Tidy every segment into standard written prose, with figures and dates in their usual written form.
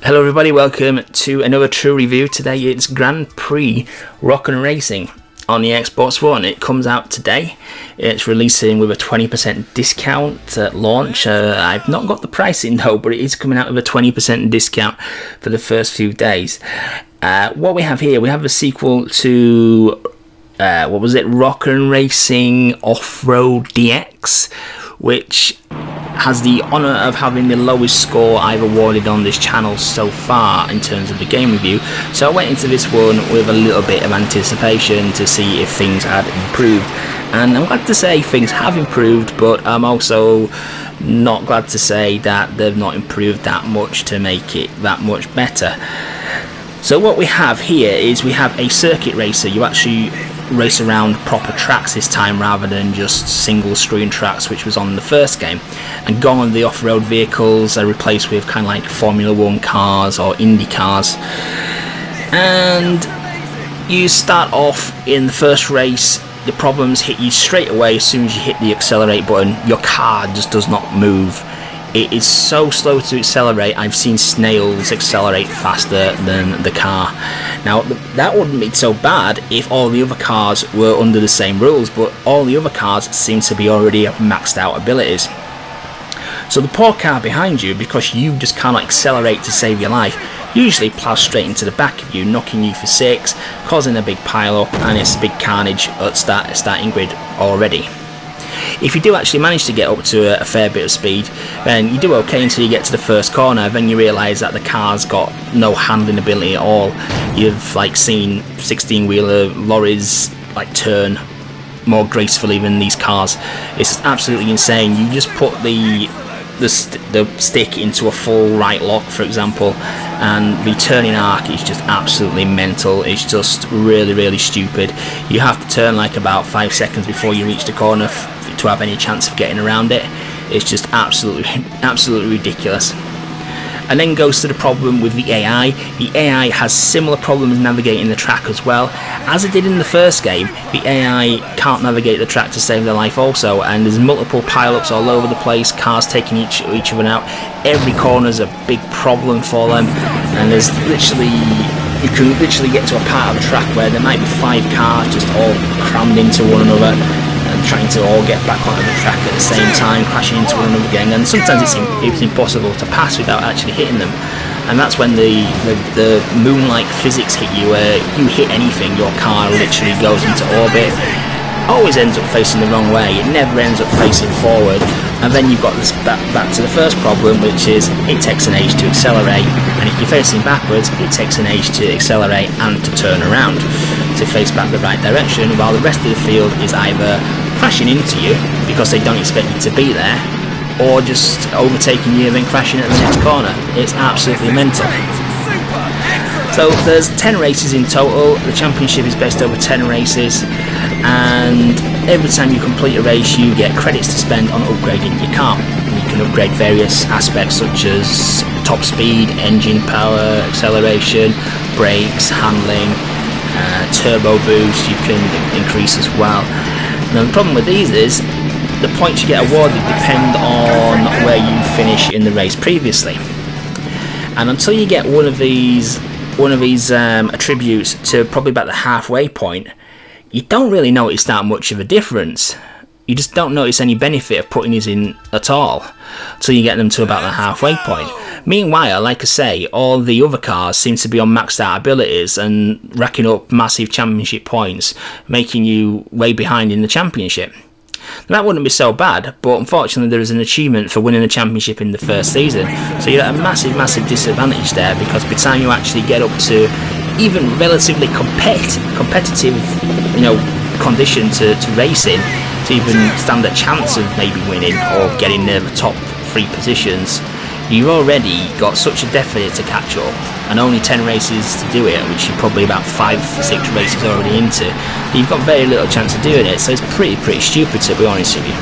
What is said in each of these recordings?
Hello everybody, welcome to another true review. Today it's Grand Prix Rock N Racing on the Xbox One. It comes out today. It's releasing with a 20% discount at launch. I've not got the pricing though, but it is coming out with a 20% discount for the first few days. What we have here, we have a sequel to, what was it, Rock N Racing Off-Road DX, which has the honour of having the lowest score I've awarded on this channel so far in terms of the game review. So I went into this one with a little bit of anticipation to see if things had improved, and I'm glad to say things have improved, but I'm also not glad to say that they've not improved that much to make it that much better. So what we have here is we have a circuit racer. You actually race around proper tracks this time rather than just single screen tracks, which was on the first game, and gone on the off-road vehicles are replaced with kind of like Formula 1 cars or Indy cars. And you start off in the first race, the problems hit you straight away as soon as you hit the accelerate button. Your car just does not move. It is so slow to accelerate. I've seen snails accelerate faster than the car. Now that wouldn't be so bad if all the other cars were under the same rules, but all the other cars seem to be already have maxed out abilities. So the poor car behind you, because you just cannot accelerate to save your life, usually plows straight into the back of you, knocking you for 6, causing a big pile up, and it's a big carnage at starting grid already. If you do actually manage to get up to a fair bit of speed, then you do okay until you get to the first corner. Then you realise that the car's got no handling ability at all. You've like seen 16-wheeler lorries like turn more gracefully than these cars. It's absolutely insane. You just put the stick into a full right lock, for example, and the turning arc is just absolutely mental. It's just really stupid. You have to turn like about 5 seconds before you reach the corner to have any chance of getting around it. It's just absolutely ridiculous. And then goes to the problem with the AI. The AI has similar problems navigating the track as well. As it did in the first game, the AI can't navigate the track to save their life also, and there's multiple pile-ups all over the place, cars taking each other out. Every corner's a big problem for them, and there's literally, you can literally get to a part of the track where there might be 5 cars just all crammed into one another, and trying to all get back onto the track at the same time, crashing into one another again, and sometimes it's impossible to pass without actually hitting them. And that's when the moon-like physics hit you, where you hit anything, your car literally goes into orbit, always ends up facing the wrong way, it never ends up facing forward. And then you've got this back to the first problem, which is it takes an age to accelerate, and if you're facing backwards, it takes an age to accelerate and to turn around to face back the right direction, while the rest of the field is either crashing into you because they don't expect you to be there, or just overtaking you and then crashing at the next corner. It's absolutely mental. So there's 10 races in total. The championship is based over 10 races, and every time you complete a race you get credits to spend on upgrading your car. You can upgrade various aspects such as top speed, engine power, acceleration, brakes, handling, turbo boost you can increase as well. Now the problem with these is the points you get awarded depend on where you finish in the race previously, and until you get one of these attributes to probably about the halfway point, you don't really notice that much of a difference. You just don't notice any benefit of putting these in at all until you get them to about the halfway point. Meanwhile, like I say, all the other cars seem to be on maxed out abilities and racking up massive championship points, making you way behind in the championship. Now, that wouldn't be so bad, but unfortunately there is an achievement for winning the championship in the first season, so you're at a massive disadvantage there, because by the time you actually get up to even relatively competitive, condition to racing, to even stand a chance of maybe winning or getting near the top 3 positions, you've already got such a deficit to catch up, and only 10 races to do it, which you're probably about 5-6 races already into. You've got very little chance of doing it, so it's pretty stupid, to be honest with you.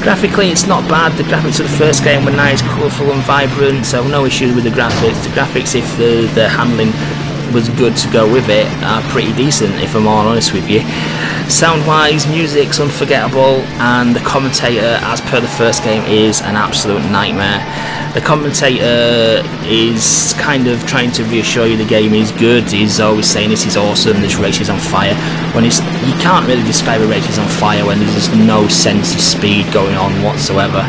Graphically, it's not bad. The graphics of the first game were nice, colourful and vibrant, so no issues with the graphics. The graphics, if the handling was good to go with it are pretty decent, if I'm all honest with you. Sound wise, music's unforgettable, and the commentator, as per the first game, is an absolute nightmare. The commentator is kind of trying to reassure you the game is good. He's always saying this is awesome, this race is on fire, when you can't really describe a race is on fire when there's just no sense of speed going on whatsoever,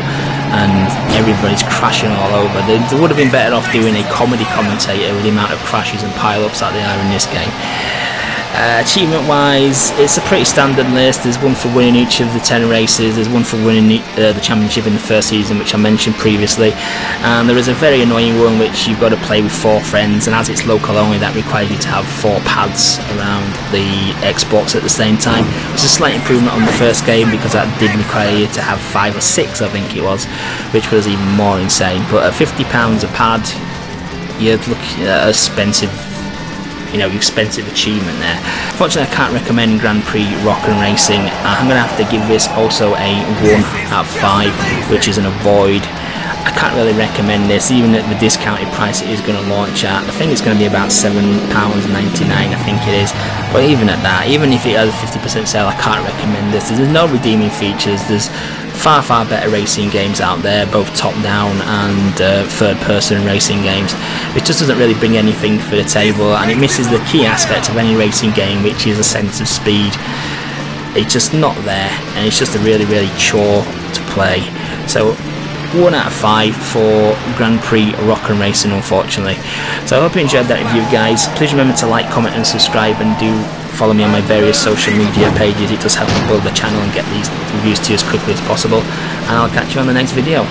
and everybody's crashing all over. They would have been better off doing a comedy commentator with the amount of crashes and pile-ups that they are in this game. Achievement wise, it's a pretty standard list. There's one for winning each of the 10 races, there's one for winning the championship in the first season, which I mentioned previously, and there is a very annoying one which you've got to play with 4 friends, and as it's local only, that requires you to have 4 pads around the Xbox at the same time. It's a slight improvement on the first game, because that did require you to have 5 or 6, I think it was, which was even more insane. But at £50 a pad, you're looking at expensive achievement there. Unfortunately, I can't recommend Grand Prix Rock N Racing. I'm going to have to give this also a 1 out of 5, which is an avoid. I can't really recommend this, even at the discounted price it is going to launch at. I think it's going to be about £7.99, I think it is. But even at that, even if it has a 50% sale, I can't recommend this. There's no redeeming features. There's far better racing games out there, both top-down and third-person racing games. It just doesn't really bring anything for the table, and it misses the key aspect of any racing game, which is a sense of speed. It's just not there, and it's just a really chore to play. So 1 out of 5 for Grand Prix Rock N Racing, unfortunately. So I hope you enjoyed that review, guys. Please remember to like, comment and subscribe, and do follow me on my various social media pages. It does help me build the channel and get these reviews to you as quickly as possible, and I'll catch you on the next video.